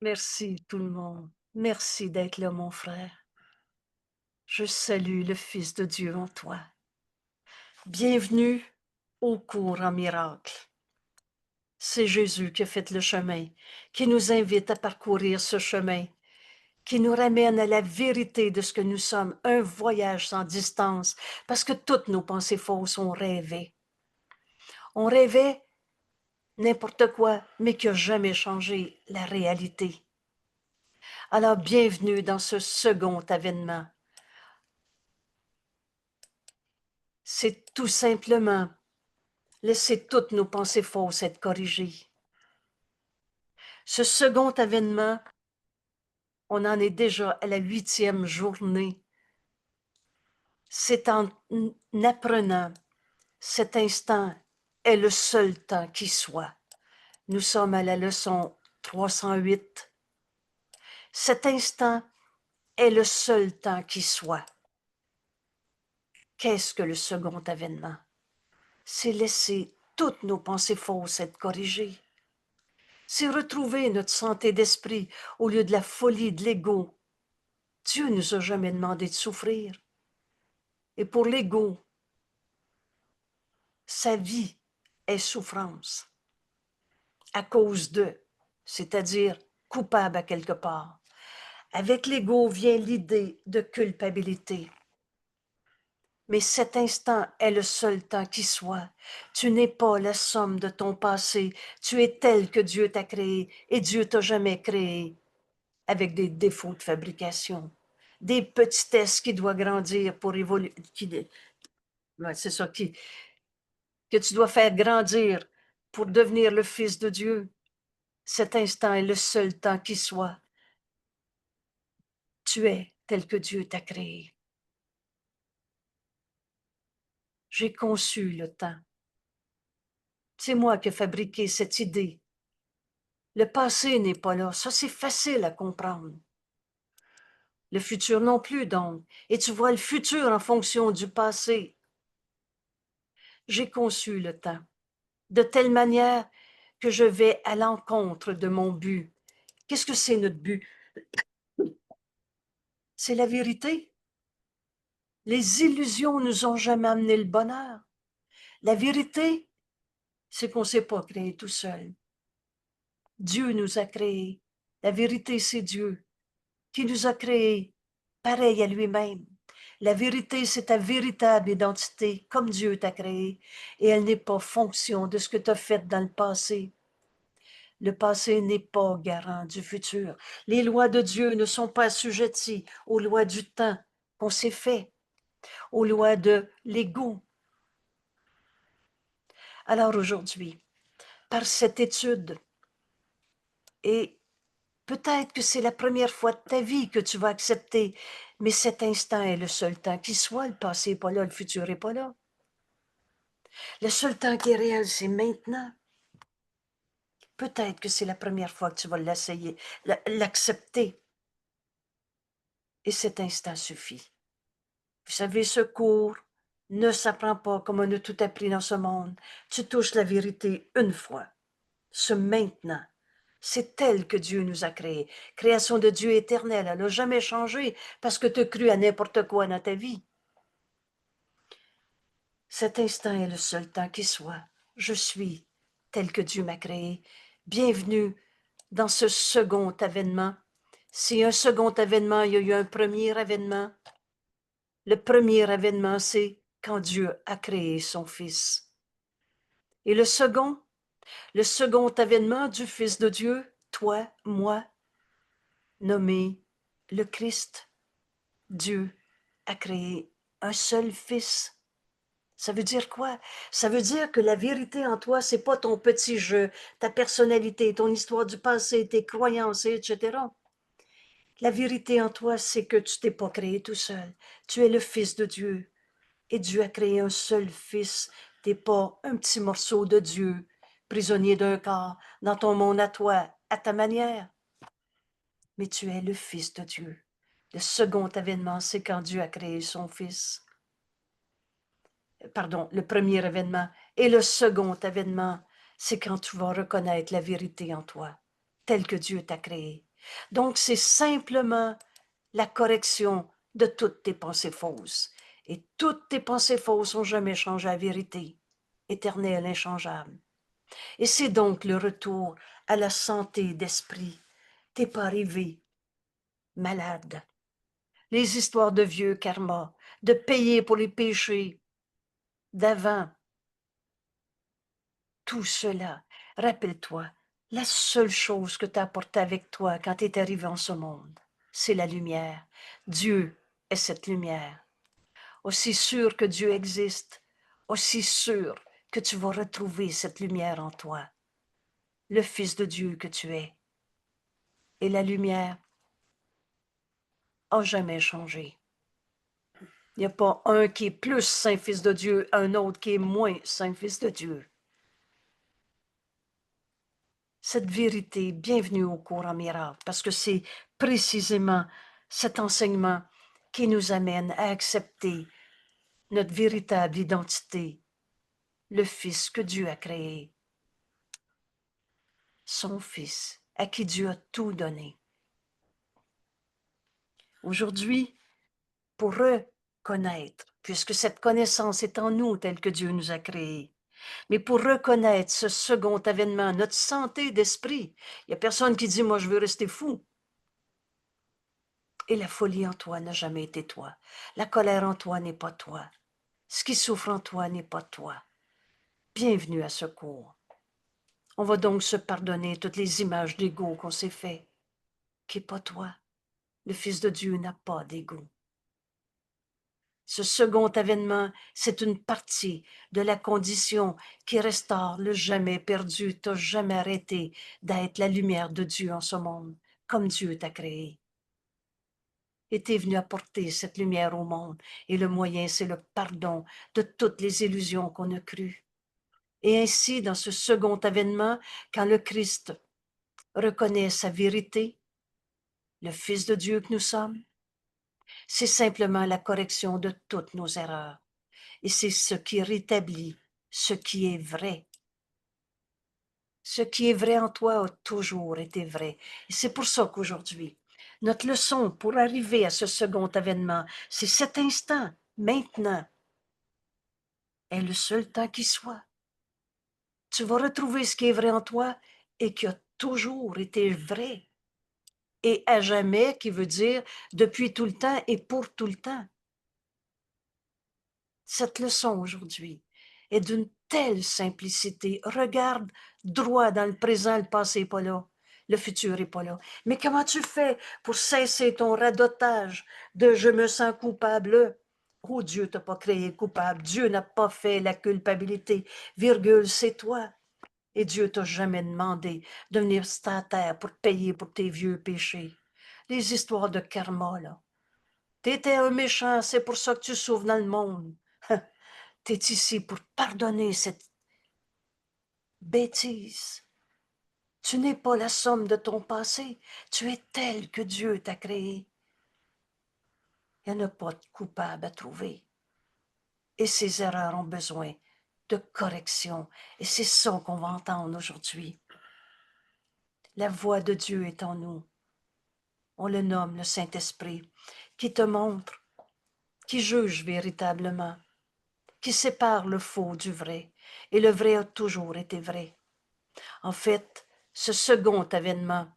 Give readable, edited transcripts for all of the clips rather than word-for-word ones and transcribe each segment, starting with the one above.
Merci tout le monde. Merci d'être là, mon frère. Je salue le Fils de Dieu en toi. Bienvenue au cours en miracle. C'est Jésus qui a fait le chemin, qui nous invite à parcourir ce chemin, qui nous ramène à la vérité de ce que nous sommes, un voyage sans distance, parce que toutes nos pensées fausses ont rêvé. On rêvait n'importe quoi, mais qui n'a jamais changé la réalité. Alors, bienvenue dans ce second avènement. C'est tout simplement laisser toutes nos pensées fausses être corrigées. Ce second avènement, on en est déjà à la 8e journée. C'est en apprenant cet instant est le seul temps qui soit. Nous sommes à la leçon 308. Cet instant est le seul temps qui soit. Qu'est-ce que le second avènement? C'est laisser toutes nos pensées fausses être corrigées. C'est retrouver notre santé d'esprit au lieu de la folie de l'ego. Dieu ne nous a jamais demandé de souffrir. Et pour l'ego, sa vie est souffrance à cause de, c'est-à-dire coupable à quelque part. Avec l'ego vient l'idée de culpabilité. Mais cet instant est le seul temps qui soit. Tu n'es pas la somme de ton passé. Tu es tel que Dieu t'a créé et Dieu t'a jamais créé avec des défauts de fabrication, des petitesses qui doivent grandir pour évoluer, c'est ça, que tu dois faire grandir pour devenir le Fils de Dieu. Cet instant est le seul temps qui soit. Tu es tel que Dieu t'a créé. J'ai conçu le temps. C'est moi qui ai fabriqué cette idée. Le passé n'est pas là. Ça, c'est facile à comprendre. Le futur non plus, donc. Et tu vois le futur en fonction du passé. J'ai conçu le temps de telle manière que je vais à l'encontre de mon but. Qu'est-ce que c'est notre but? C'est la vérité. Les illusions nous ont jamais amené le bonheur. La vérité, c'est qu'on ne s'est pas créé tout seul. Dieu nous a créés. La vérité, c'est Dieu qui nous a créés pareil à lui-même. La vérité, c'est ta véritable identité, comme Dieu t'a créé, et elle n'est pas fonction de ce que tu as fait dans le passé. Le passé n'est pas garant du futur. Les lois de Dieu ne sont pas assujetties aux lois du temps qu'on s'est fait, aux lois de l'ego. Alors aujourd'hui, par cette étude, et peut-être que c'est la première fois de ta vie que tu vas accepter, mais cet instant est le seul temps qui soit. Le passé n'est pas là, le futur n'est pas là. Le seul temps qui est réel, c'est maintenant. Peut-être que c'est la première fois que tu vas l'essayer, l'accepter. Et cet instant suffit. Vous savez, ce cours ne s'apprend pas comme on a tout appris dans ce monde. Tu touches la vérité une fois. Ce maintenant, c'est tel que Dieu nous a créés. Création de Dieu éternelle, elle n'a jamais changé parce que tu as cru à n'importe quoi dans ta vie. Cet instant est le seul temps qui soit. Je suis tel que Dieu m'a créé. Bienvenue dans ce second avènement. Si un second avènement, il y a eu un premier avènement. Le premier avènement, c'est quand Dieu a créé son Fils. Et le second avènement du Fils de Dieu, toi, moi, nommé le Christ, Dieu a créé un seul Fils. Ça veut dire quoi? Ça veut dire que la vérité en toi, c'est pas ton petit jeu, ta personnalité, ton histoire du passé, tes croyances, etc. La vérité en toi, c'est que tu t'es pas créé tout seul. Tu es le Fils de Dieu. Et Dieu a créé un seul Fils. T'es pas un petit morceau de Dieu, prisonnier d'un corps, dans ton monde à toi, à ta manière. Mais tu es le Fils de Dieu. Le second avènement, c'est quand Dieu a créé son Fils. Pardon, le premier événement. Et le second avènement, c'est quand tu vas reconnaître la vérité en toi, telle que Dieu t'a créé. Donc, c'est simplement la correction de toutes tes pensées fausses. Et toutes tes pensées fausses n'ont jamais changé la vérité, éternelle, inchangeable. Et c'est donc le retour à la santé d'esprit. T'es pas arrivé malade. Les histoires de vieux karma, de payer pour les péchés d'avant, tout cela, rappelle-toi, la seule chose que tu as apportée avec toi quand tu es arrivé en ce monde, c'est la lumière. Dieu est cette lumière. Aussi sûr que Dieu existe, aussi sûr que tu vas retrouver cette lumière en toi, le Fils de Dieu que tu es. Et la lumière n'a jamais changé. Il n'y a pas un qui est plus Saint Fils de Dieu, un autre qui est moins Saint Fils de Dieu. Cette vérité, bienvenue au cours en miracle, parce que c'est précisément cet enseignement qui nous amène à accepter notre véritable identité, le Fils que Dieu a créé, son Fils, à qui Dieu a tout donné. Aujourd'hui, pour reconnaître, puisque cette connaissance est en nous telle que Dieu nous a créés, mais pour reconnaître ce second avènement, notre santé d'esprit, il n'y a personne qui dit « moi je veux rester fou ». Et la folie en toi n'a jamais été toi. La colère en toi n'est pas toi. Ce qui souffre en toi n'est pas toi. Bienvenue à ce cours. On va donc se pardonner toutes les images d'ego qu'on s'est fait, qui n'est pas toi. Le Fils de Dieu n'a pas d'ego. Ce second avènement, c'est une partie de la condition qui restaure le jamais perdu. Tu n'as jamais arrêté d'être la lumière de Dieu en ce monde, comme Dieu t'a créé. Et tu es venu apporter cette lumière au monde. Et le moyen, c'est le pardon de toutes les illusions qu'on a crues. Et ainsi, dans ce second avènement, quand le Christ reconnaît sa vérité, le Fils de Dieu que nous sommes, c'est simplement la correction de toutes nos erreurs. Et c'est ce qui rétablit ce qui est vrai. Ce qui est vrai en toi a toujours été vrai. Et c'est pour ça qu'aujourd'hui, notre leçon pour arriver à ce second avènement, c'est cet instant, maintenant, est le seul temps qui soit. Tu vas retrouver ce qui est vrai en toi et qui a toujours été vrai. Et à jamais, qui veut dire depuis tout le temps et pour tout le temps. Cette leçon aujourd'hui est d'une telle simplicité. Regarde droit dans le présent, le passé n'est pas là, le futur n'est pas là. Mais comment tu fais pour cesser ton radotage de « je me sens coupable » ? Oh, Dieu t'a pas créé coupable. Dieu n'a pas fait la culpabilité. Virgule, c'est toi. Et Dieu t'a jamais demandé de venir sur ta terre pour payer pour tes vieux péchés. Les histoires de karma, là. T'étais un méchant, c'est pour ça que tu souffres dans le monde. T'es ici pour pardonner cette bêtise. Tu n'es pas la somme de ton passé. Tu es tel que Dieu t'a créé. Il n'y en a pas de coupable à trouver. Et ces erreurs ont besoin de correction. Et c'est ça qu'on va entendre aujourd'hui. La voix de Dieu est en nous. On le nomme le Saint-Esprit, qui te montre, qui juge véritablement, qui sépare le faux du vrai. Et le vrai a toujours été vrai. En fait, ce second avènement,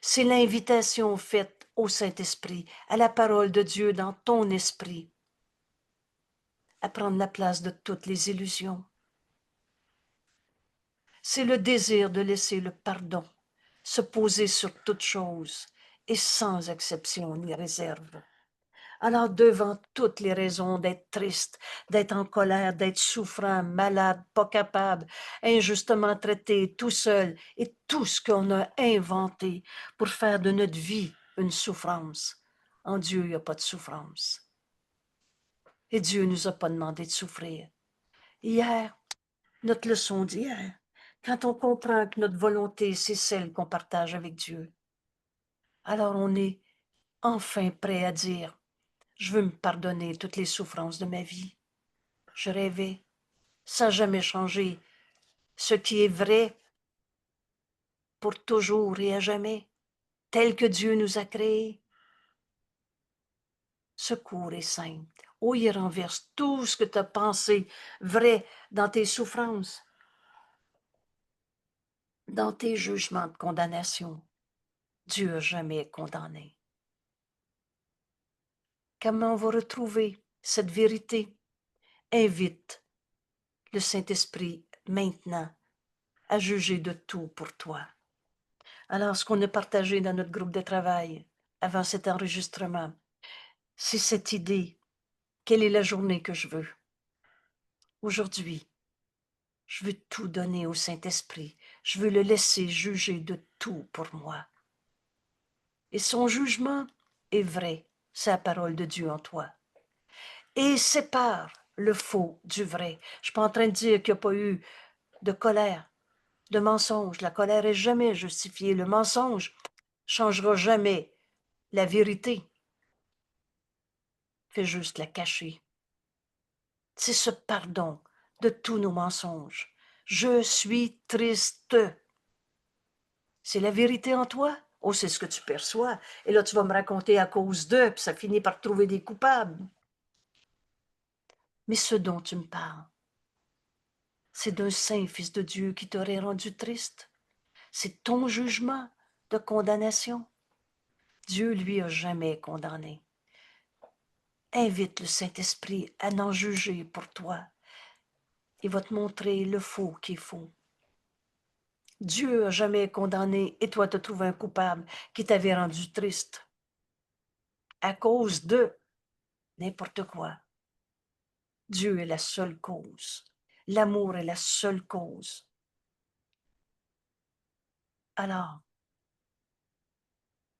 c'est l'invitation faite au Saint-Esprit, à la parole de Dieu dans ton esprit, à prendre la place de toutes les illusions. C'est le désir de laisser le pardon se poser sur toute chose et sans exception ni réserve. Alors, devant toutes les raisons d'être triste, d'être en colère, d'être souffrant, malade, pas capable, injustement traité, tout seul, et tout ce qu'on a inventé pour faire de notre vie une souffrance. En Dieu, il n'y a pas de souffrance. Et Dieu ne nous a pas demandé de souffrir. Hier, notre leçon d'hier, quand on comprend que notre volonté, c'est celle qu'on partage avec Dieu, alors on est enfin prêt à dire « Je veux me pardonner toutes les souffrances de ma vie. Je rêvais, ça n'a jamais changé. Ce qui est vrai pour toujours et à jamais, tel que Dieu nous a créés. Secours est saint. Oh, il renverse tout ce que tu as pensé vrai dans tes souffrances, dans tes jugements de condamnation. Dieu n'a jamais condamné. Comment on va retrouver cette vérité? Invite le Saint-Esprit maintenant à juger de tout pour toi. Alors, ce qu'on a partagé dans notre groupe de travail avant cet enregistrement, c'est cette idée. Quelle est la journée que je veux? Aujourd'hui, je veux tout donner au Saint-Esprit. Je veux le laisser juger de tout pour moi. Et son jugement est vrai. C'est la parole de Dieu en toi. Et sépare le faux du vrai. Je ne suis pas en train de dire qu'il n'y a pas eu de colère, de mensonge. La colère est jamais justifiée. Le mensonge changera jamais la vérité. Fais juste la cacher. C'est ce pardon de tous nos mensonges. Je suis triste. C'est la vérité en toi? Oh, c'est ce que tu perçois. Et là, tu vas me raconter à cause d'eux, puis ça finit par trouver des coupables. Mais ce dont tu me parles, c'est d'un saint Fils de Dieu qui t'aurait rendu triste. C'est ton jugement de condamnation. Dieu, lui, a jamais condamné. Invite le Saint-Esprit à n'en juger pour toi. Il va te montrer le faux qui est faux. Dieu n'a jamais condamné et toi te trouves un coupable qui t'avait rendu triste à cause de n'importe quoi. Dieu est la seule cause. L'amour est la seule cause. Alors,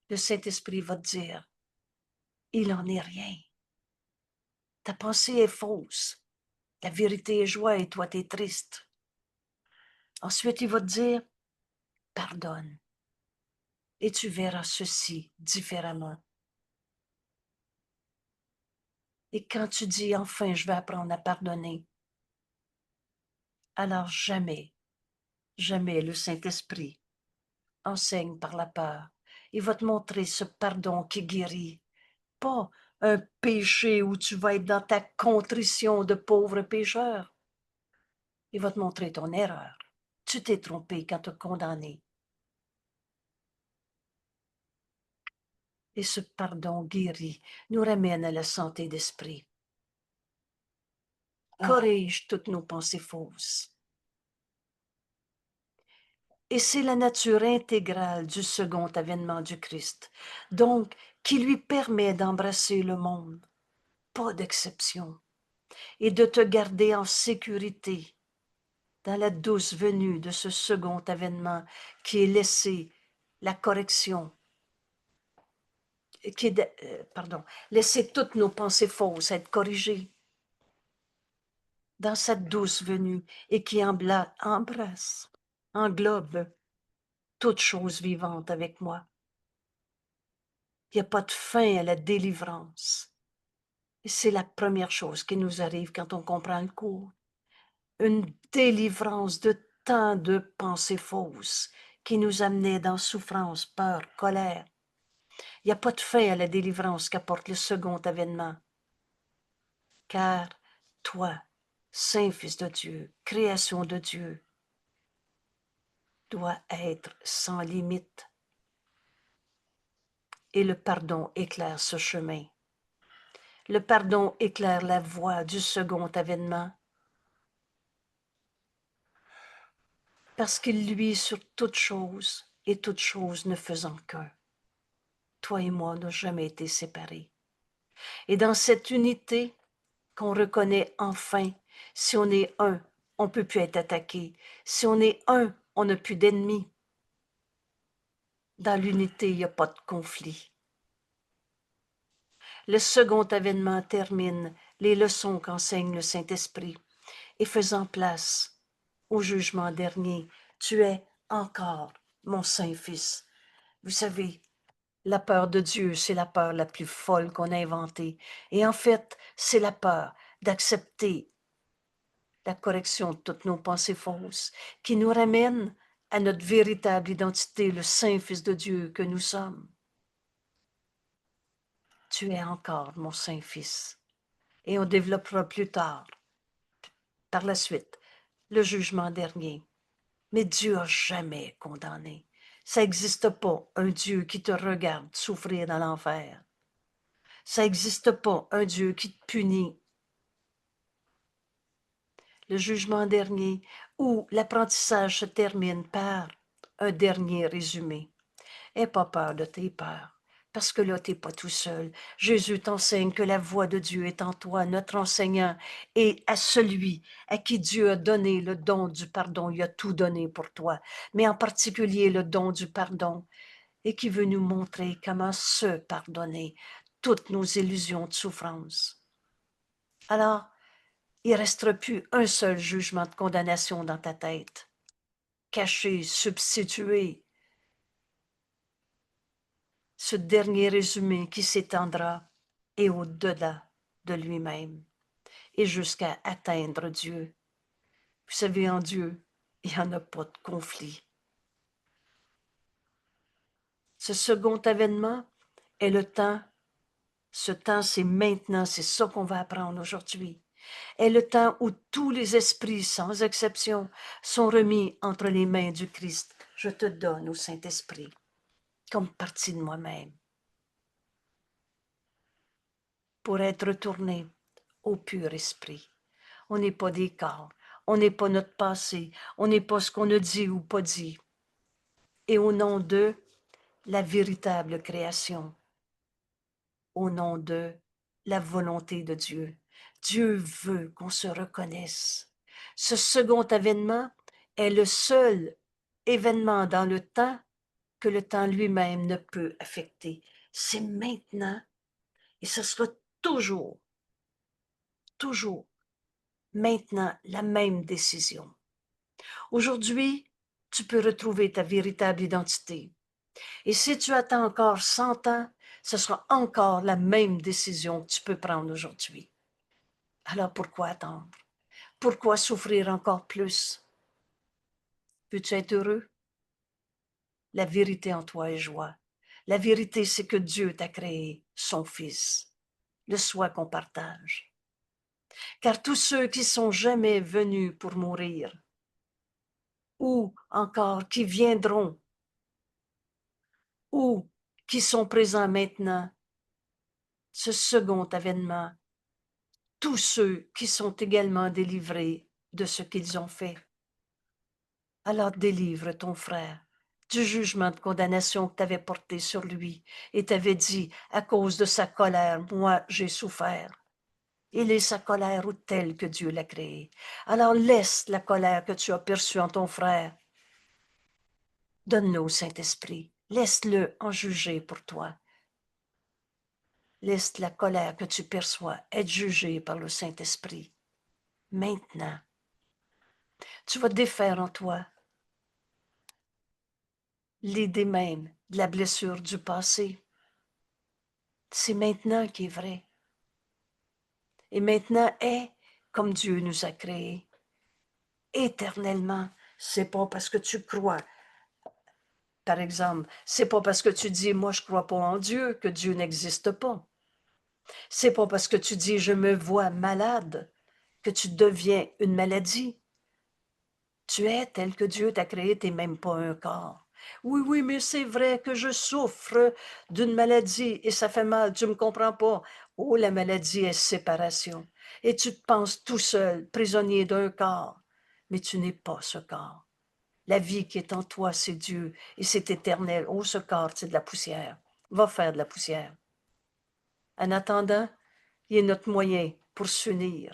le Saint-Esprit va te dire, il n'en est rien. Ta pensée est fausse. La vérité est joie et toi, tu es triste. Ensuite, il va te dire, pardonne. Et tu verras ceci différemment. Et quand tu dis, enfin, je vais apprendre à pardonner, alors jamais, jamais le Saint-Esprit enseigne par la peur. Il va te montrer ce pardon qui guérit. Pas un péché où tu vas être dans ta contrition de pauvre pécheur. Il va te montrer ton erreur. Tu t'es trompé quand tu as condamné. Et ce pardon guéri nous ramène à la santé d'esprit. Corrige toutes nos pensées fausses. Et c'est la nature intégrale du second avènement du Christ, donc qui lui permet d'embrasser le monde, pas d'exception, et de te garder en sécurité dans la douce venue de ce second avènement qui est laissé la correction, qui est, laisser toutes nos pensées fausses être corrigées dans cette douce venue et qui embrasse, englobe toute chose vivante avec moi. Il n'y a pas de fin à la délivrance. Et c'est la première chose qui nous arrive quand on comprend le cours. Une délivrance de tant de pensées fausses qui nous amenaient dans souffrance, peur, colère. Il n'y a pas de fin à la délivrance qu'apporte le second avènement. Car toi, Saint Fils de Dieu, création de Dieu, doit être sans limite. Et le pardon éclaire ce chemin. Le pardon éclaire la voie du second avènement. Parce qu'il luit sur toute chose et toute chose ne faisant qu'un. Toi et moi n'ont jamais été séparés. Et dans cette unité qu'on reconnaît enfin, si on est un, on ne peut plus être attaqué. Si on est un, on n'a plus d'ennemis. Dans l'unité, il n'y a pas de conflit. Le second avènement termine les leçons qu'enseigne le Saint-Esprit et faisant place au jugement dernier, tu es encore mon Saint-Fils. Vous savez, la peur de Dieu, c'est la peur la plus folle qu'on a inventée. Et en fait, c'est la peur d'accepter la correction de toutes nos pensées fausses qui nous ramène à notre véritable identité, le Saint Fils de Dieu que nous sommes. Tu es encore mon Saint Fils. Et on développera plus tard, par la suite, le jugement dernier. Mais Dieu n'a jamais condamné. Ça n'existe pas un Dieu qui te regarde souffrir dans l'enfer. Ça n'existe pas un Dieu qui te punit. Le jugement dernier, où l'apprentissage se termine par un dernier résumé. N'aie pas peur de tes peurs, parce que là, tu n'es pas tout seul. Jésus t'enseigne que la voix de Dieu est en toi, notre enseignant, et à celui à qui Dieu a donné le don du pardon, il a tout donné pour toi, mais en particulier le don du pardon, et qui veut nous montrer comment se pardonner toutes nos illusions de souffrance. Alors, il ne restera plus un seul jugement de condamnation dans ta tête, caché, substitué, ce dernier résumé qui s'étendra et au-delà de lui-même et jusqu'à atteindre Dieu. Vous savez, en Dieu, il n'y en a pas de conflit. Ce second avènement est le temps. Ce temps, c'est maintenant, c'est ça qu'on va apprendre aujourd'hui. Est le temps où tous les esprits, sans exception, sont remis entre les mains du Christ. Je te donne au Saint-Esprit comme partie de moi-même pour être retourné au pur esprit. On n'est pas des corps, on n'est pas notre passé, on n'est pas ce qu'on a dit ou pas dit. Et au nom de la véritable création, au nom de la volonté de Dieu, Dieu veut qu'on se reconnaisse. Ce second avènement est le seul événement dans le temps que le temps lui-même ne peut affecter. C'est maintenant et ce sera toujours, toujours, maintenant la même décision. Aujourd'hui, tu peux retrouver ta véritable identité. Et si tu attends encore 100 ans, ce sera encore la même décision que tu peux prendre aujourd'hui. Alors pourquoi attendre? Pourquoi souffrir encore plus? Veux-tu être heureux? La vérité en toi est joie. La vérité, c'est que Dieu t'a créé, son Fils, le soi qu'on partage. Car tous ceux qui sont jamais venus pour mourir, ou encore qui viendront, ou qui sont présents maintenant, ce second avènement, tous ceux qui sont également délivrés de ce qu'ils ont fait. Alors délivre ton frère du jugement de condamnation que tu avais porté sur lui et t'avais dit, à cause de sa colère, moi j'ai souffert. Il est sa colère ou telle que Dieu l'a créée. Alors laisse la colère que tu as perçue en ton frère. Donne-le au Saint-Esprit. Laisse-le en juger pour toi. Laisse la colère que tu perçois être jugée par le Saint-Esprit. Maintenant, tu vas défaire en toi l'idée même de la blessure du passé. C'est maintenant qui est vrai. Et maintenant est comme Dieu nous a créés. Éternellement, c'est pas parce que tu crois. Par exemple, c'est pas parce que tu dis moi je crois pas en Dieu que Dieu n'existe pas. C'est pas parce que tu dis je me vois malade que tu deviens une maladie. Tu es tel que Dieu t'a créé, t'es même pas un corps. Oui, oui, mais c'est vrai que je souffre d'une maladie et ça fait mal, tu me comprends pas. Oh, la maladie est séparation. Et tu te penses tout seul, prisonnier d'un corps. Mais tu n'es pas ce corps. La vie qui est en toi, c'est Dieu et c'est éternel. Oh, ce corps, c'est de la poussière. Va faire de la poussière. En attendant, il est notre moyen pour s'unir.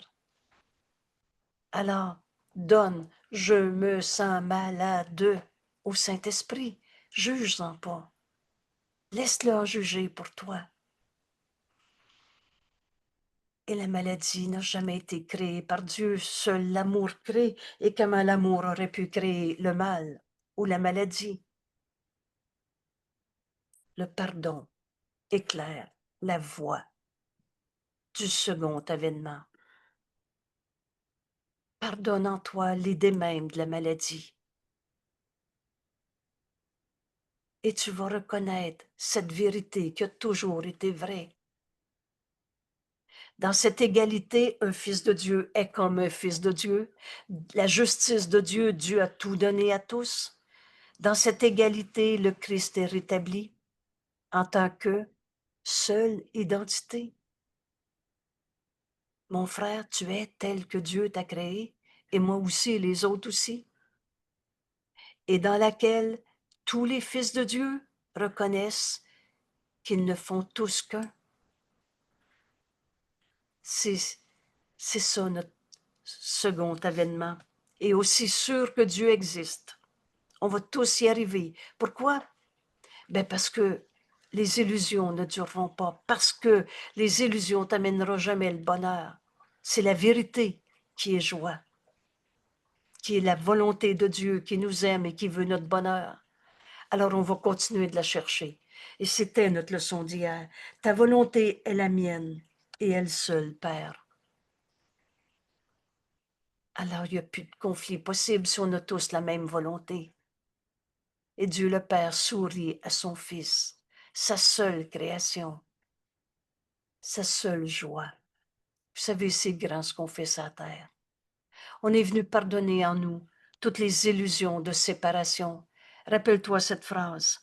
Alors, donne, je me sens malade au Saint-Esprit. Juge-en pas. Laisse-le en juger pour toi. Et la maladie n'a jamais été créée par Dieu. Seul l'amour crée. Et comment l'amour aurait pu créer le mal ou la maladie? Le pardon éclaire la voie du second avènement. Pardonne en toi l'idée même de la maladie. et tu vas reconnaître cette vérité qui a toujours été vraie. Dans cette égalité, un fils de Dieu est comme un fils de Dieu. La justice de Dieu, Dieu a tout donné à tous. Dans cette égalité, le Christ est rétabli en tant que seule identité. Mon frère, tu es tel que Dieu t'a créé, et moi aussi, et les autres aussi, et dans laquelle tous les fils de Dieu reconnaissent qu'ils ne font tous qu'un. C'est ça notre second avènement. Et aussi sûr que Dieu existe. On va tous y arriver. Pourquoi? Ben parce que les illusions ne dureront pas, parce que les illusions t'amèneront jamais le bonheur. C'est la vérité qui est joie, qui est la volonté de Dieu, qui nous aime et qui veut notre bonheur. Alors on va continuer de la chercher. Et c'était notre leçon d'hier. Ta volonté est la mienne et elle seule, Père. Alors il n'y a plus de conflit possible si on a tous la même volonté. Et Dieu le Père sourit à son Fils, sa seule création, sa seule joie. Vous savez, c'est grand ce qu'on fait sur la terre. On est venu pardonner en nous toutes les illusions de séparation. Rappelle-toi cette phrase.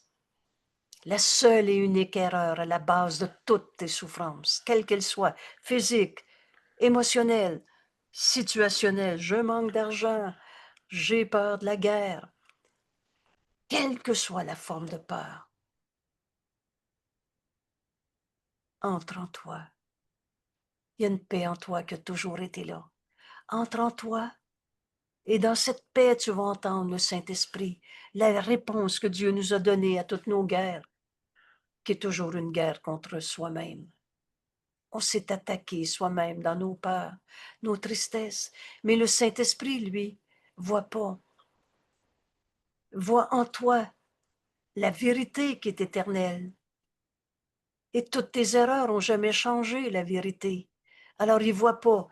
La seule et unique erreur à la base de toutes tes souffrances, quelles qu'elles soient, physiques, émotionnelles, situationnelles, je manque d'argent, j'ai peur de la guerre, quelle que soit la forme de peur, entre en toi. Il y a une paix en toi qui a toujours été là. Entre en toi et dans cette paix, tu vas entendre le Saint-Esprit, la réponse que Dieu nous a donnée à toutes nos guerres, qui est toujours une guerre contre soi-même. On s'est attaqué soi-même dans nos peurs, nos tristesses, mais le Saint-Esprit, lui, voit pas, voit en toi la vérité qui est éternelle. Et toutes tes erreurs n'ont jamais changé la vérité. Alors il voit pas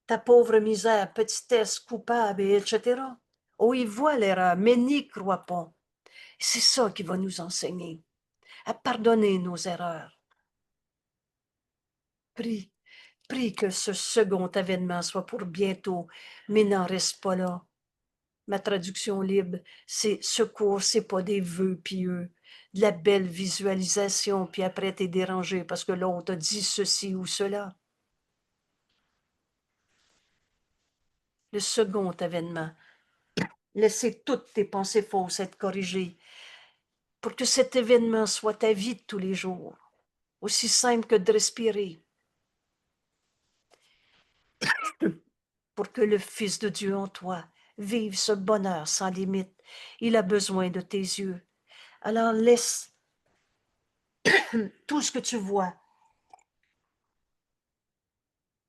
ta pauvre misère, petitesse, coupable, etc. Oh, il voit l'erreur, mais n'y croit pas. C'est ça qui va nous enseigner à pardonner nos erreurs. Prie, prie que ce second avènement soit pour bientôt, mais n'en reste pas là. Ma traduction libre, c'est secours, c'est pas des vœux pieux, de la belle visualisation, puis après t'es dérangé parce que l'autre a dit ceci ou cela. Le second avènement, laissez toutes tes pensées fausses être corrigées pour que cet événement soit ta vie de tous les jours, aussi simple que de respirer, pour que le Fils de Dieu en toi vive ce bonheur sans limite. Il a besoin de tes yeux. Alors laisse tout ce que tu vois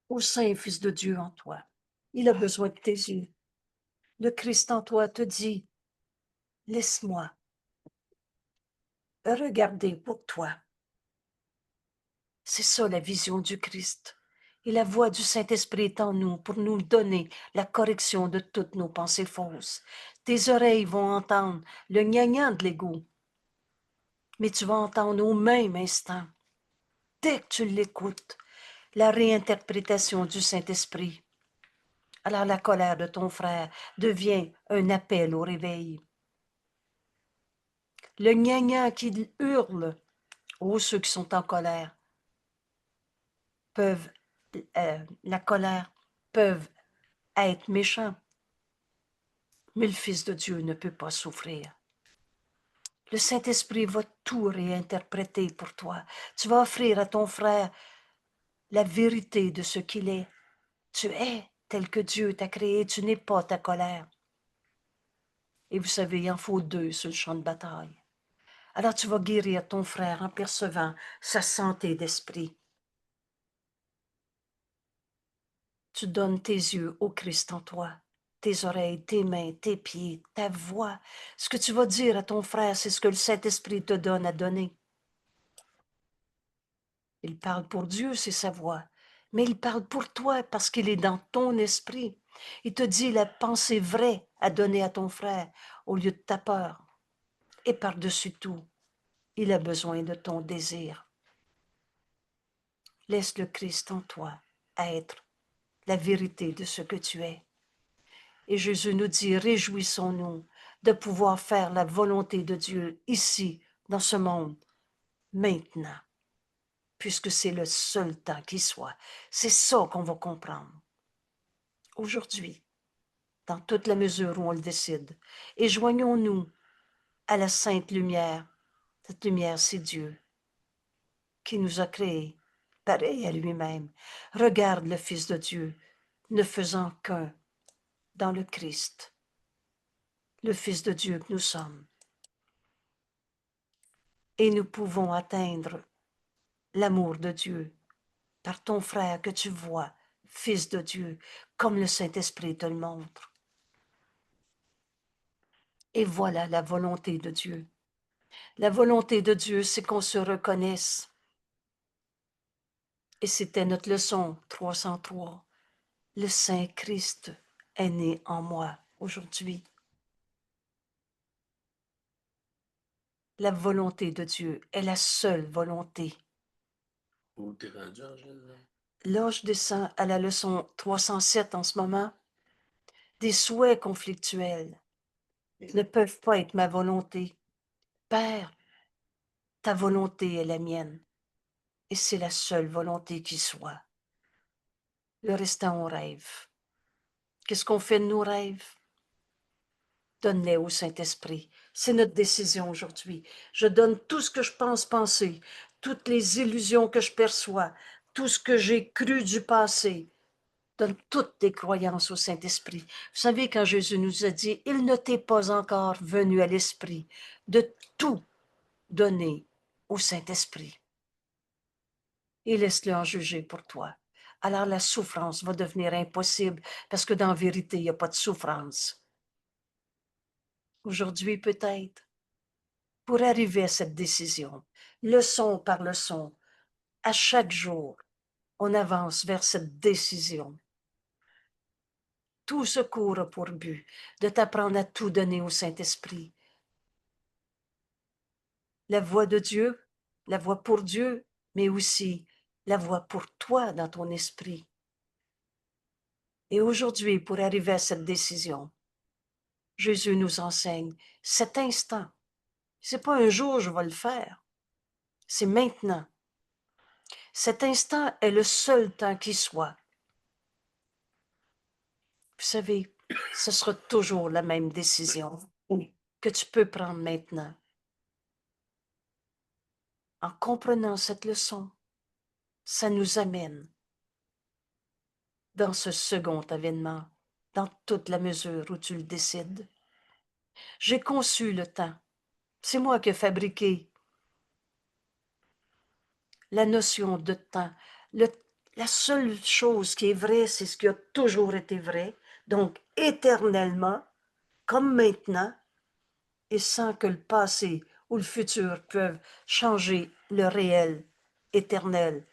au Saint Fils de Dieu en toi. Il a besoin de tes yeux. Le Christ en toi te dit, laisse-moi regarder pour toi. C'est ça la vision du Christ. Et la voix du Saint-Esprit est en nous pour nous donner la correction de toutes nos pensées fausses. Tes oreilles vont entendre le gnangnan de l'ego, mais tu vas entendre au même instant, dès que tu l'écoutes, la réinterprétation du Saint-Esprit. Alors la colère de ton frère devient un appel au réveil. Le gnangnan qui hurle, oh, ceux qui sont en colère, peuvent, la colère, peuvent être méchants. Mais le Fils de Dieu ne peut pas souffrir. Le Saint-Esprit va tout réinterpréter pour toi. Tu vas offrir à ton frère la vérité de ce qu'il est. Tu es tel que Dieu t'a créé, tu n'es pas ta colère. Et vous savez, il en faut deux sur le champ de bataille. Alors tu vas guérir ton frère en percevant sa santé d'esprit. Tu donnes tes yeux au Christ en toi, tes oreilles, tes mains, tes pieds, ta voix. Ce que tu vas dire à ton frère, c'est ce que le Saint-Esprit te donne à donner. Il parle pour Dieu, c'est sa voix. Mais il parle pour toi parce qu'il est dans ton esprit. Il te dit la pensée vraie à donner à ton frère au lieu de ta peur. Et par-dessus tout, il a besoin de ton désir. Laisse le Christ en toi être la vérité de ce que tu es. Et Jésus nous dit, réjouissons-nous de pouvoir faire la volonté de Dieu ici, dans ce monde, maintenant, puisque c'est le seul temps qui soit. C'est ça qu'on va comprendre aujourd'hui, dans toute la mesure où on le décide. Et joignons-nous à la sainte lumière. Cette lumière, c'est Dieu qui nous a créés, pareil à lui-même. Regarde le Fils de Dieu, ne faisant qu'un dans le Christ, le Fils de Dieu que nous sommes. Et nous pouvons atteindre l'amour de Dieu par ton frère que tu vois, Fils de Dieu, comme le Saint-Esprit te le montre. Et voilà la volonté de Dieu. La volonté de Dieu, c'est qu'on se reconnaisse. Et c'était notre leçon 303. Le Saint-Christ est né en moi aujourd'hui. La volonté de Dieu est la seule volonté. Où t'es rendu, Angèle? Là, je descends à la leçon 307 en ce moment. Des souhaits conflictuels ne peuvent pas être ma volonté. Père, ta volonté est la mienne. Et c'est la seule volonté qui soit. Le restant, on rêve. Qu'est-ce qu'on fait de nos rêves? Donne-les au Saint-Esprit. C'est notre décision aujourd'hui. Je donne tout ce que je pense penser, toutes les illusions que je perçois, tout ce que j'ai cru du passé. Donne toutes tes croyances au Saint-Esprit. Vous savez, quand Jésus nous a dit, il ne t'est pas encore venu à l'esprit de tout donner au Saint-Esprit. Et laisse-le en juger pour toi. Alors la souffrance va devenir impossible parce que dans la vérité, il n'y a pas de souffrance. Aujourd'hui, peut-être, pour arriver à cette décision, leçon par leçon, à chaque jour, on avance vers cette décision. Tout ce court a pour but de t'apprendre à tout donner au Saint-Esprit. La voix de Dieu, la voix pour Dieu, mais aussi la voix pour toi dans ton esprit. Et aujourd'hui, pour arriver à cette décision, Jésus nous enseigne cet instant. C'est pas un jour je vais le faire, c'est maintenant. Cet instant est le seul temps qui soit. Vous savez, ce sera toujours la même décision que tu peux prendre maintenant. En comprenant cette leçon, ça nous amène dans ce second avènement, dans toute la mesure où tu le décides. J'ai conçu le temps. C'est moi qui ai fabriqué la notion de temps. La seule chose qui est vraie, c'est ce qui a toujours été vrai, donc éternellement, comme maintenant, et sans que le passé ou le futur peuvent changer le réel, éternel,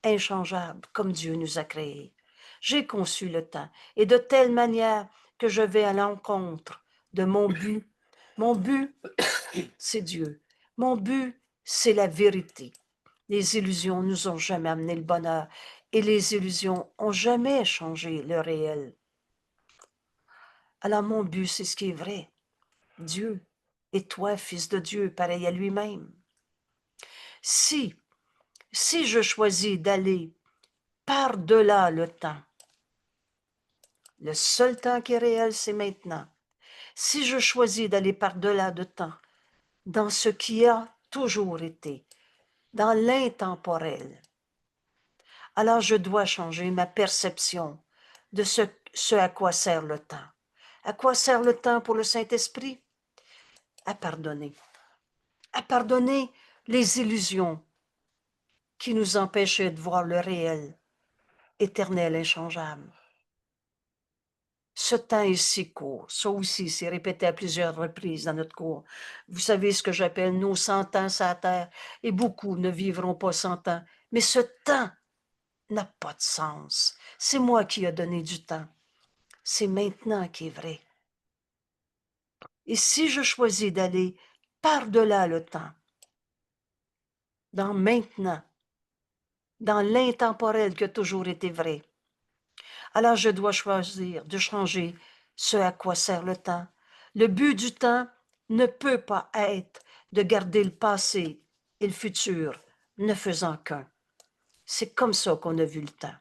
inchangeable, comme Dieu nous a créés. J'ai conçu le temps, et de telle manière que je vais à l'encontre de mon but. Mon but, c'est Dieu. Mon but, c'est la vérité. Les illusions nous ont jamais amené le bonheur, et les illusions ont jamais changé le réel. Alors mon but, c'est ce qui est vrai. Dieu, et toi, fils de Dieu, pareil à lui-même. Si je choisis d'aller par-delà le temps, le seul temps qui est réel, c'est maintenant. Si je choisis d'aller par-delà le temps, dans ce qui a toujours été, dans l'intemporel, alors je dois changer ma perception de ce à quoi sert le temps. À quoi sert le temps pour le Saint-Esprit? À pardonner. À pardonner les illusions qui nous empêchaient de voir le réel, éternel, inchangeable. Ce temps est si court. Ça aussi, c'est répété à plusieurs reprises dans notre cours. Vous savez ce que j'appelle nos 100 ans sur la terre, et beaucoup ne vivront pas 100 ans. Mais ce temps n'a pas de sens. C'est moi qui ai donné du temps. C'est maintenant qui est vrai. Et si je choisis d'aller par-delà le temps, dans maintenant, dans l'intemporel qui a toujours été vrai. Alors je dois choisir de changer ce à quoi sert le temps. Le but du temps ne peut pas être de garder le passé et le futur ne faisant qu'un. C'est comme ça qu'on a vu le temps.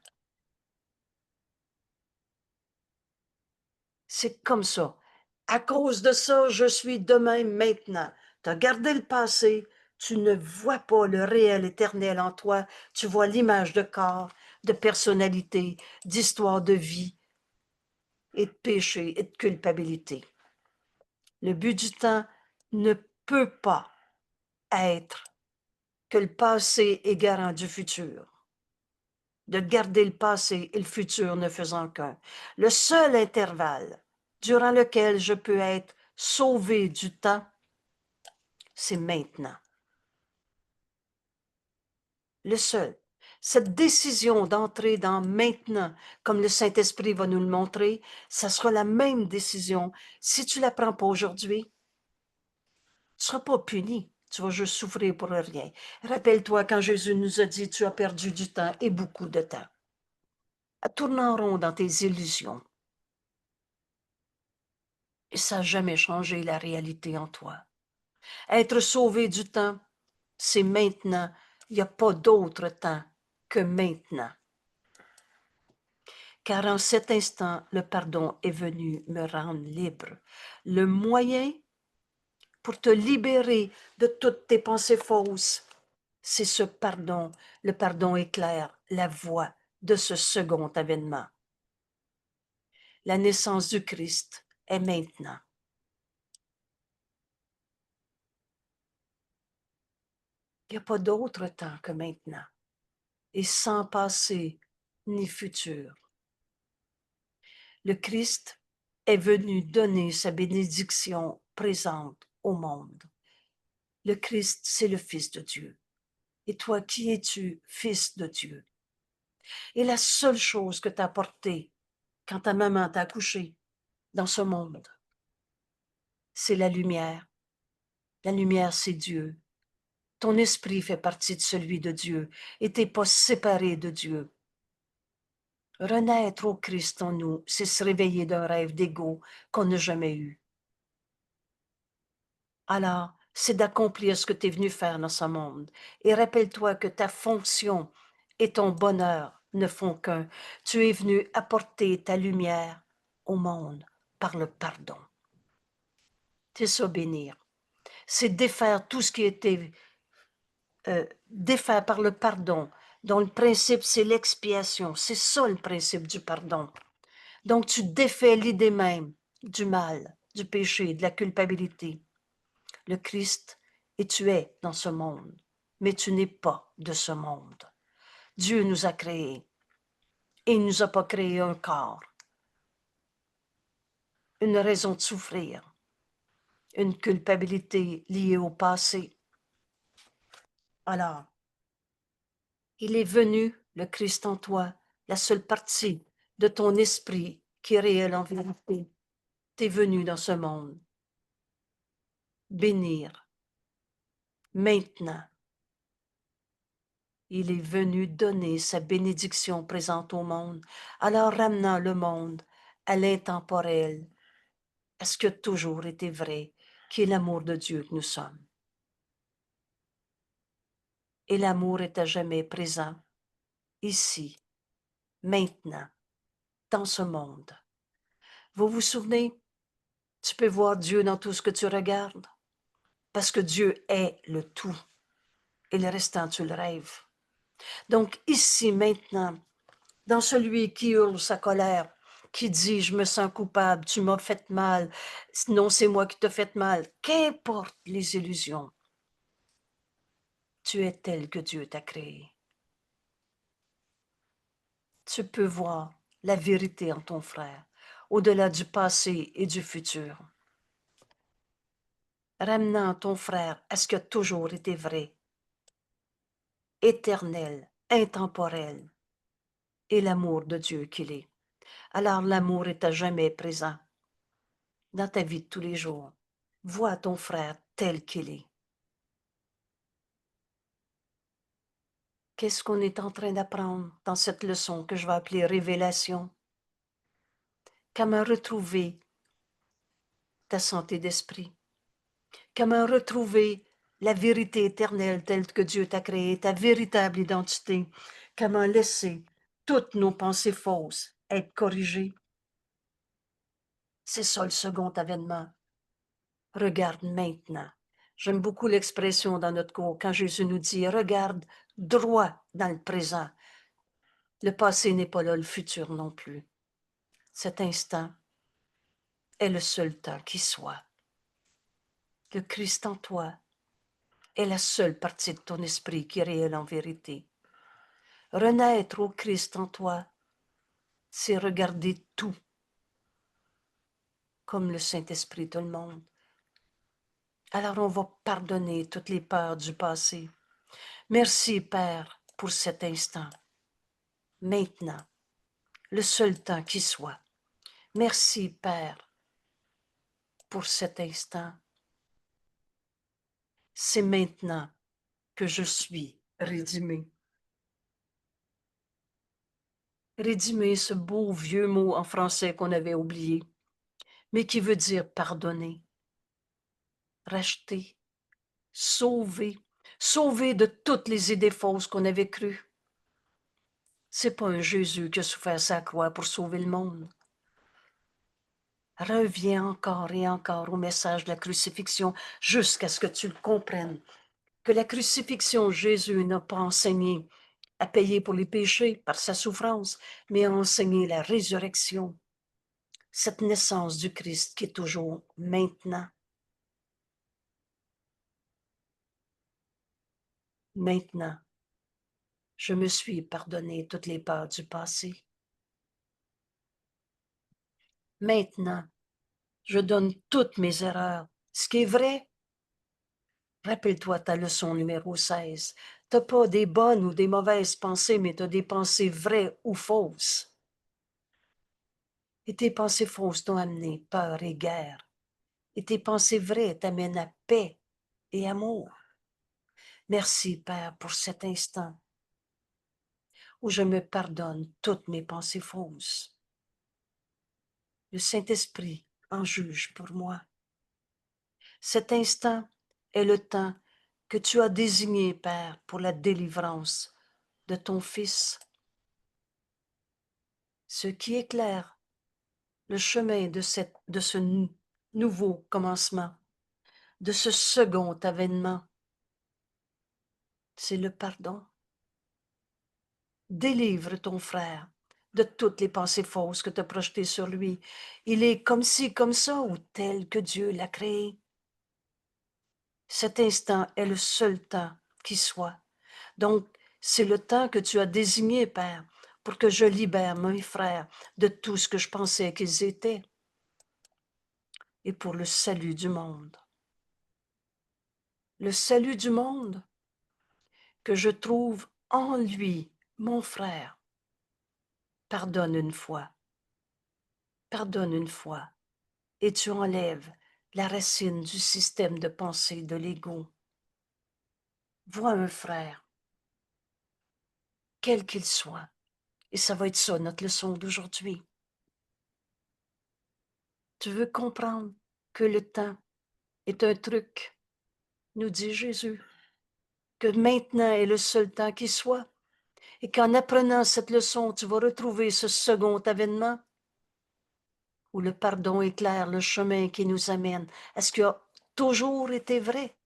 C'est comme ça. À cause de ça, je suis demain maintenant. Tu as gardé le passé, tu ne vois pas le réel éternel en toi, tu vois l'image de corps, de personnalité, d'histoire de vie et de péché et de culpabilité. Le but du temps ne peut pas être que le passé est garant du futur. De garder le passé et le futur ne faisant qu'un. Le seul intervalle durant lequel je peux être sauvé du temps, c'est maintenant. Le seul. Cette décision d'entrer dans maintenant, comme le Saint-Esprit va nous le montrer, ça sera la même décision. Si tu ne la prends pas aujourd'hui, tu ne seras pas puni. Tu vas juste souffrir pour rien. Rappelle-toi quand Jésus nous a dit, tu as perdu du temps et beaucoup de temps. Tourne en rond dans tes illusions. Et ça n'a jamais changé la réalité en toi. Être sauvé du temps, c'est maintenant. Il n'y a pas d'autre temps que maintenant. Car en cet instant, le pardon est venu me rendre libre. Le moyen pour te libérer de toutes tes pensées fausses, c'est ce pardon. Le pardon éclaire la voie de ce second avènement. La naissance du Christ est maintenant. Il n'y a pas d'autre temps que maintenant, et sans passé ni futur. Le Christ est venu donner sa bénédiction présente au monde. Le Christ, c'est le Fils de Dieu. Et toi, qui es-tu, Fils de Dieu? Et la seule chose que t'as apportée quand ta maman t'a accouché dans ce monde, c'est la lumière. La lumière, c'est Dieu. Ton esprit fait partie de celui de Dieu et t'es pas séparé de Dieu. Renaître au Christ en nous, c'est se réveiller d'un rêve d'ego qu'on n'a jamais eu. Alors, c'est d'accomplir ce que tu es venu faire dans ce monde. Et rappelle-toi que ta fonction et ton bonheur ne font qu'un. Tu es venu apporter ta lumière au monde par le pardon. C'est ça, bénir. C'est défaire tout ce qui était défaire par le pardon, dont le principe, c'est l'expiation. C'est ça le principe du pardon. Donc, tu défais l'idée même du mal, du péché, de la culpabilité. Le Christ, et tu es dans ce monde, mais tu n'es pas de ce monde. Dieu nous a créés et il ne nous a pas créé un corps, une raison de souffrir, une culpabilité liée au passé. Alors, il est venu, le Christ en toi, la seule partie de ton esprit qui est réelle en vérité. T'es venu dans ce monde bénir maintenant. Il est venu donner sa bénédiction présente au monde, alors ramenant le monde à l'intemporel, à ce qui a toujours été vrai, qui est l'amour de Dieu que nous sommes. Et l'amour est à jamais présent, ici, maintenant, dans ce monde. Vous vous souvenez, tu peux voir Dieu dans tout ce que tu regardes, parce que Dieu est le tout, et le restant, tu le rêves. Donc ici, maintenant, dans celui qui hurle sa colère, qui dit « je me sens coupable, tu m'as fait mal, non c'est moi qui t'ai fait mal », qu'importe les illusions, tu es tel que Dieu t'a créé. Tu peux voir la vérité en ton frère, au-delà du passé et du futur, ramenant ton frère à ce qui a toujours été vrai, éternel, intemporel, et l'amour de Dieu qu'il est. Alors l'amour est à jamais présent dans ta vie de tous les jours. Vois ton frère tel qu'il est. Qu'est-ce qu'on est en train d'apprendre dans cette leçon que je vais appeler révélation? Comment retrouver ta santé d'esprit? Comment retrouver la vérité éternelle telle que Dieu t'a créée, ta véritable identité? Comment laisser toutes nos pensées fausses être corrigées? C'est ça le second avènement. Regarde maintenant. J'aime beaucoup l'expression dans notre cours quand Jésus nous dit « Regarde droit dans le présent ». Le passé n'est pas là, le futur non plus. Cet instant est le seul temps qui soit. Le Christ en toi est la seule partie de ton esprit qui est réelle en vérité. Renaître au Christ en toi, c'est regarder tout comme le Saint-Esprit te le montre. Alors on va pardonner toutes les peurs du passé. Merci, Père, pour cet instant. Maintenant, le seul temps qui soit. Merci, Père, pour cet instant. C'est maintenant que je suis rédimé. Rédimé, ce beau vieux mot en français qu'on avait oublié, mais qui veut dire pardonner, racheter, sauver, sauver de toutes les idées fausses qu'on avait crues. C'est pas un Jésus qui a souffert sa croix pour sauver le monde. Reviens encore et encore au message de la crucifixion jusqu'à ce que tu le comprennes. Que la crucifixion, Jésus n'a pas enseigné à payer pour les péchés par sa souffrance, mais a enseigné la résurrection, cette naissance du Christ qui est toujours maintenant. Maintenant, je me suis pardonné toutes les peurs du passé. Maintenant, je donne toutes mes erreurs. Ce qui est vrai, rappelle-toi ta leçon numéro 16. Tu n'as pas des bonnes ou des mauvaises pensées, mais tu as des pensées vraies ou fausses. Et tes pensées fausses t'ont amené peur et guerre. Et tes pensées vraies t'amènent à paix et amour. Merci, Père, pour cet instant où je me pardonne toutes mes pensées fausses. Le Saint-Esprit en juge pour moi. Cet instant est le temps que tu as désigné, Père, pour la délivrance de ton Fils. Ce qui éclaire le chemin de ce nouveau commencement, de ce second avènement, c'est le pardon. Délivre ton frère de toutes les pensées fausses que tu as projetées sur lui. Il est comme ci, comme ça, ou tel que Dieu l'a créé. Cet instant est le seul temps qui soit. Donc, c'est le temps que tu as désigné, Père, pour que je libère mes frères de tout ce que je pensais qu'ils étaient et pour le salut du monde. Le salut du monde que je trouve en lui, mon frère. Pardonne une fois. Pardonne une fois. Et tu enlèves la racine du système de pensée de l'ego. Vois un frère, quel qu'il soit, et ça va être ça notre leçon d'aujourd'hui. Tu veux comprendre que le temps est un truc, nous dit Jésus, que maintenant est le seul temps qui soit, et qu'en apprenant cette leçon, tu vas retrouver ce second avènement où le pardon éclaire le chemin qui nous amène à ce qui a toujours été vrai.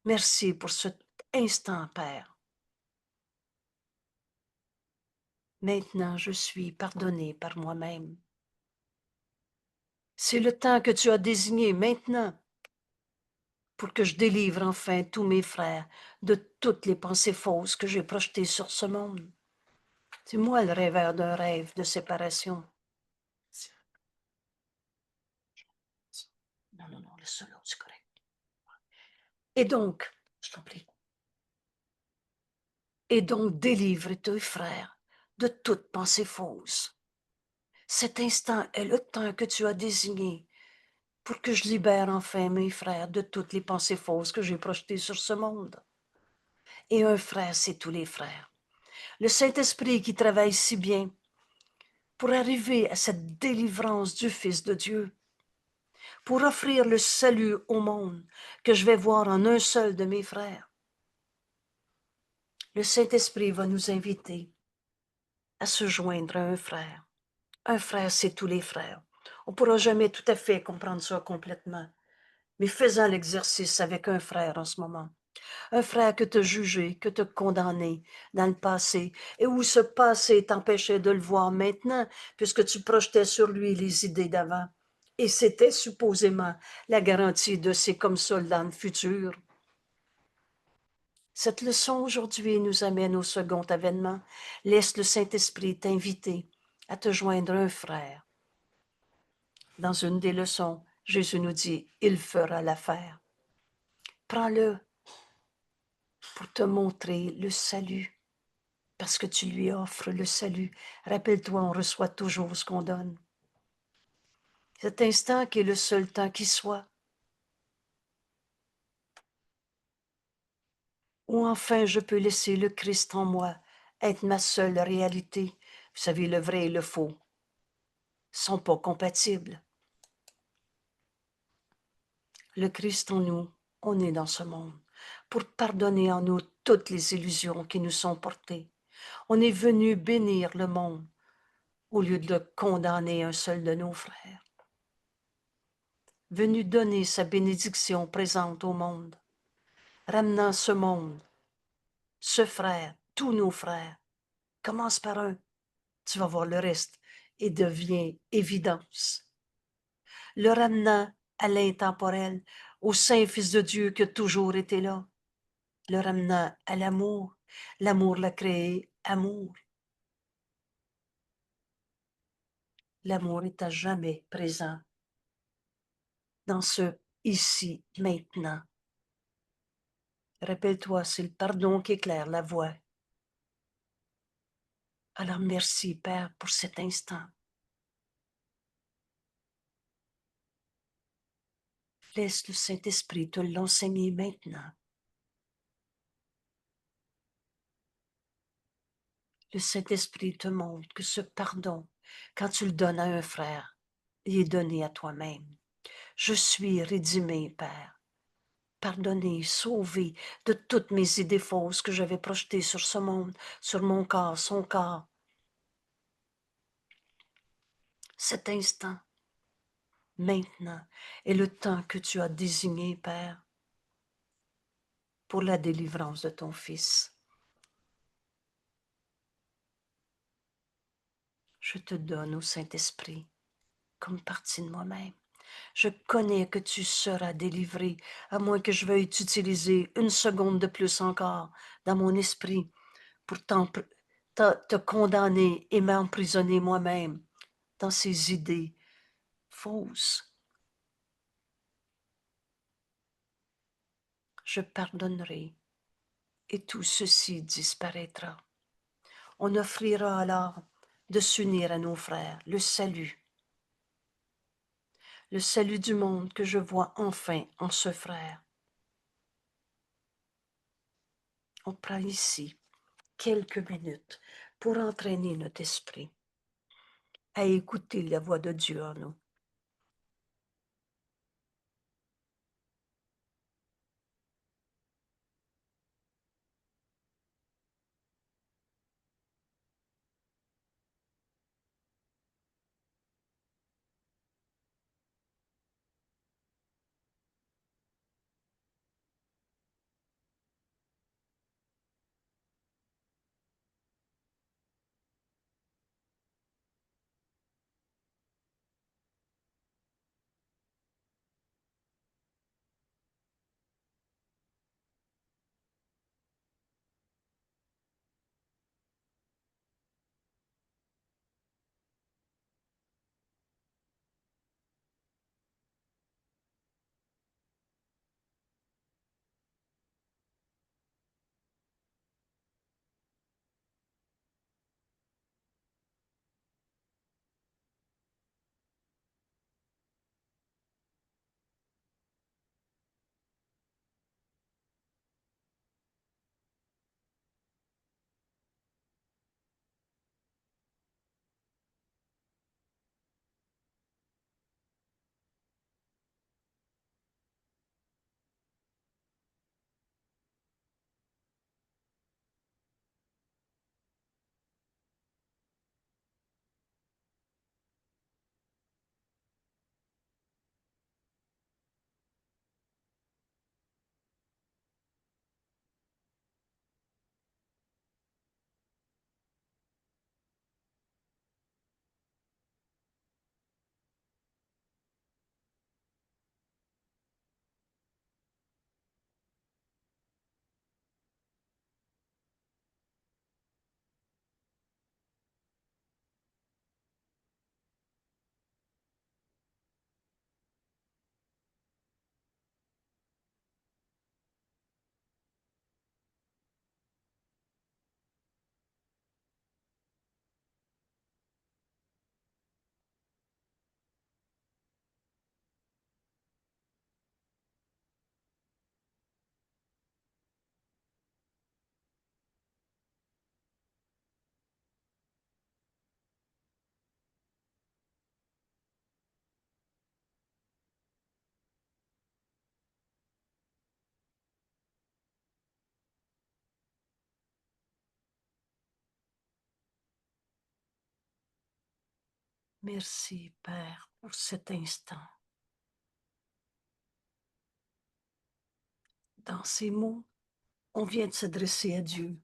Merci pour cet instant, Père. Maintenant, je suis pardonné par moi-même. C'est le temps que tu as désigné maintenant pour que je délivre enfin tous mes frères de toutes les pensées fausses que j'ai projetées sur ce monde. C'est moi le rêveur d'un rêve de séparation. Non, non, non, le solo, c'est correct. Et donc, je t'en prie, et donc délivre tes frères de toute pensée fausse. Cet instant est le temps que tu as désigné pour que je libère enfin mes frères de toutes les pensées fausses que j'ai projetées sur ce monde. Et un frère, c'est tous les frères. Le Saint-Esprit qui travaille si bien pour arriver à cette délivrance du Fils de Dieu, pour offrir le salut au monde que je vais voir en un seul de mes frères. Le Saint-Esprit va nous inviter à se joindre à un frère. Un frère, c'est tous les frères. On ne pourra jamais tout à fait comprendre ça complètement, mais faisant l'exercice avec un frère en ce moment. Un frère que tu as jugé, que tu as condamné dans le passé, et où ce passé t'empêchait de le voir maintenant, puisque tu projetais sur lui les idées d'avant. Et c'était supposément la garantie de c'est comme ça dans le futur. Cette leçon aujourd'hui nous amène au second avènement. Laisse le Saint-Esprit t'inviter à te joindre un frère. Dans une des leçons, Jésus nous dit, il fera l'affaire. Prends-le pour te montrer le salut, parce que tu lui offres le salut. Rappelle-toi, on reçoit toujours ce qu'on donne. Cet instant qui est le seul temps qui soit, où enfin je peux laisser le Christ en moi être ma seule réalité. Vous savez, le vrai et le faux sont pas compatibles. Le Christ en nous, on est dans ce monde pour pardonner en nous toutes les illusions qui nous sont portées. On est venu bénir le monde au lieu de condamner un seul de nos frères. Venu donner sa bénédiction présente au monde, ramenant ce monde, ce frère, tous nos frères. Commence par un, tu vas voir le reste, et devient évidence. Le ramenant à l'intemporel, au Saint-Fils de Dieu qui a toujours été là. Le ramenant à l'amour. L'amour l'a créé amour. L'amour est à jamais présent dans ce ici, maintenant. Rappelle-toi, c'est le pardon qui éclaire la voie. Alors merci, Père, pour cet instant. Laisse le Saint-Esprit te l'enseigner maintenant. Le Saint-Esprit te montre que ce pardon, quand tu le donnes à un frère, il est donné à toi-même. Je suis rédimé, Père. Pardonné, sauvé de toutes mes idées fausses que j'avais projetées sur ce monde, sur mon corps, son corps. Cet instant, maintenant, est le temps que tu as désigné, Père, pour la délivrance de ton Fils. Je te donne au Saint-Esprit comme partie de moi-même. Je connais que tu seras délivré, à moins que je veuille t'utiliser une seconde de plus encore dans mon esprit pour te condamner et m'emprisonner moi-même dans ces idées fausses. Je pardonnerai et tout ceci disparaîtra. On offrira alors de s'unir à nos frères, le salut du monde que je vois enfin en ce frère. On prend ici quelques minutes pour entraîner notre esprit à écouter la voix de Dieu en nous. Merci, Père, pour cet instant. Dans ces mots, on vient de s'adresser à Dieu.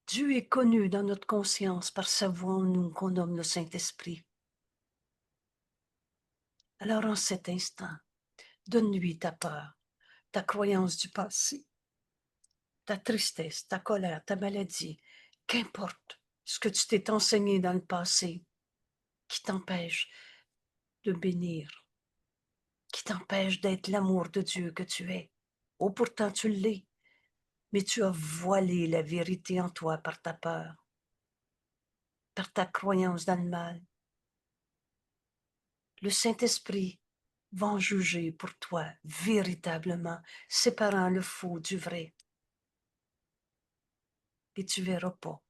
Dieu est connu dans notre conscience par sa voix en nous qu'on nomme le Saint-Esprit. Alors en cet instant, donne-lui ta peur, ta croyance du passé, ta tristesse, ta colère, ta maladie, qu'importe ce que tu t'es enseigné dans le passé qui t'empêche de bénir, qui t'empêche d'être l'amour de Dieu que tu es. Oh, pourtant tu l'es, mais tu as voilé la vérité en toi par ta peur, par ta croyance dans le mal. Le Saint-Esprit va en juger pour toi véritablement, séparant le faux du vrai. Et tu ne verras pas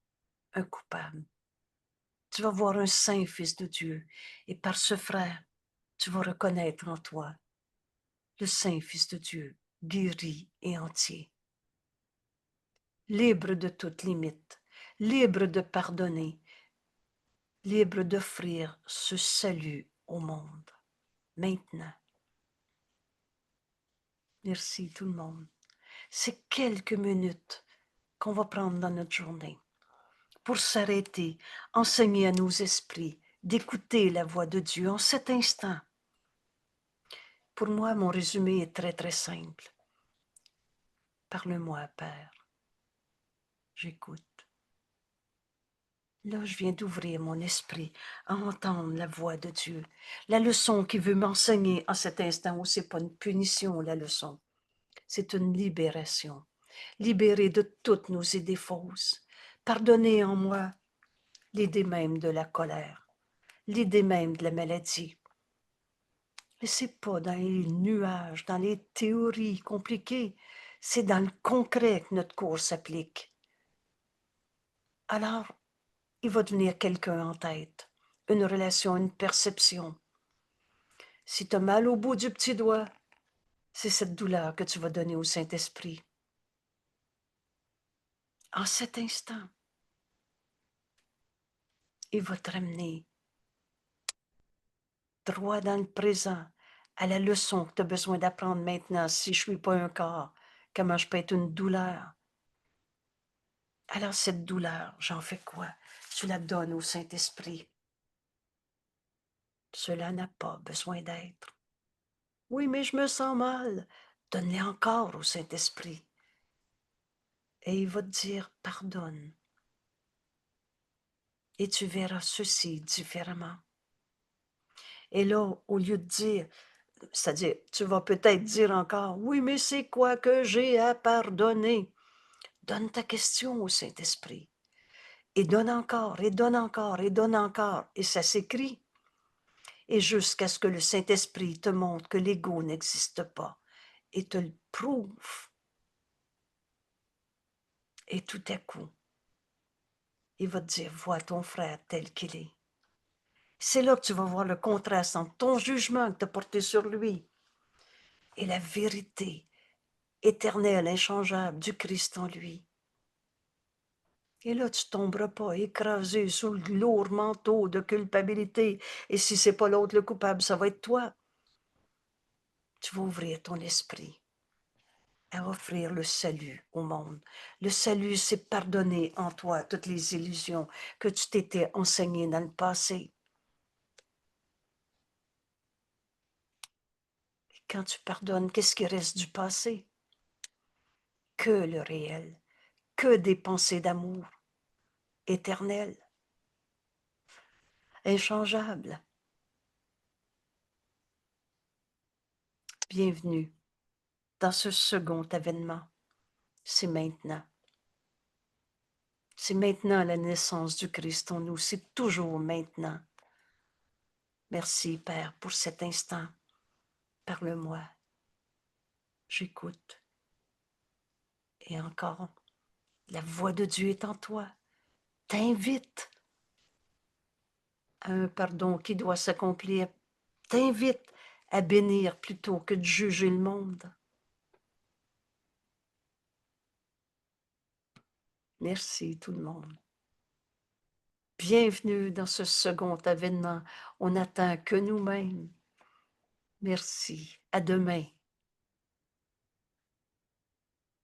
un coupable. Tu vas voir un saint Fils de Dieu. Et par ce frère, tu vas reconnaître en toi le saint Fils de Dieu, guéri et entier. Libre de toute limite, libre de pardonner, libre d'offrir ce salut au monde. Maintenant. Merci tout le monde. C'est quelques minutes qu'on va prendre dans notre journée pour s'arrêter, enseigner à nos esprits d'écouter la voix de Dieu en cet instant. Pour moi, mon résumé est très, très simple. Parle-moi, Père. J'écoute. Là, je viens d'ouvrir mon esprit à entendre la voix de Dieu. La leçon qu'il veut m'enseigner en cet instant, où ce n'est pas une punition, la leçon. C'est une libération. Libérée de toutes nos idées fausses. Pardonner en moi l'idée même de la colère, l'idée même de la maladie. Mais ce n'est pas dans les nuages, dans les théories compliquées, c'est dans le concret que notre cours s'applique. Alors, il va devenir quelqu'un en tête, une relation, une perception. Si tu as mal au bout du petit doigt, c'est cette douleur que tu vas donner au Saint-Esprit. En cet instant, il va te ramener droit dans le présent à la leçon que tu as besoin d'apprendre maintenant. Si je ne suis pas un corps, comment je peux être une douleur? Alors cette douleur, j'en fais quoi? Tu la donnes au Saint-Esprit. Cela n'a pas besoin d'être. Oui, mais je me sens mal. Donne-la encore au Saint-Esprit. Et il va te dire, pardonne. Et tu verras ceci différemment. Et là, au lieu de dire, c'est-à-dire, tu vas peut-être dire encore, oui, mais c'est quoi que j'ai à pardonner? Donne ta question au Saint-Esprit. Et donne encore, et donne encore, et donne encore. Et ça s'écrit. Et jusqu'à ce que le Saint-Esprit te montre que l'ego n'existe pas et te le prouve. Et tout à coup, il va te dire, vois ton frère tel qu'il est. C'est là que tu vas voir le contraste entre ton jugement que tu as porté sur lui et la vérité éternelle, inchangeable du Christ en lui. Et là, tu ne tomberas pas écrasé sous le lourd manteau de culpabilité. Et si ce n'est pas l'autre le coupable, ça va être toi. Tu vas ouvrir ton esprit à offrir le salut au monde. Le salut, c'est pardonner en toi toutes les illusions que tu t'étais enseignées dans le passé. Et quand tu pardonnes, qu'est-ce qui reste du passé? Que le réel, que des pensées d'amour éternelles, inchangeables. Bienvenue dans ce second avènement. C'est maintenant. C'est maintenant la naissance du Christ en nous. C'est toujours maintenant. Merci, Père, pour cet instant. Parle-moi. J'écoute. Et encore, la voix de Dieu est en toi. T'invite à un pardon qui doit s'accomplir. T'invite à bénir plutôt que de juger le monde. Merci tout le monde. Bienvenue dans ce second avènement. On n'attend que nous-mêmes. Merci. À demain.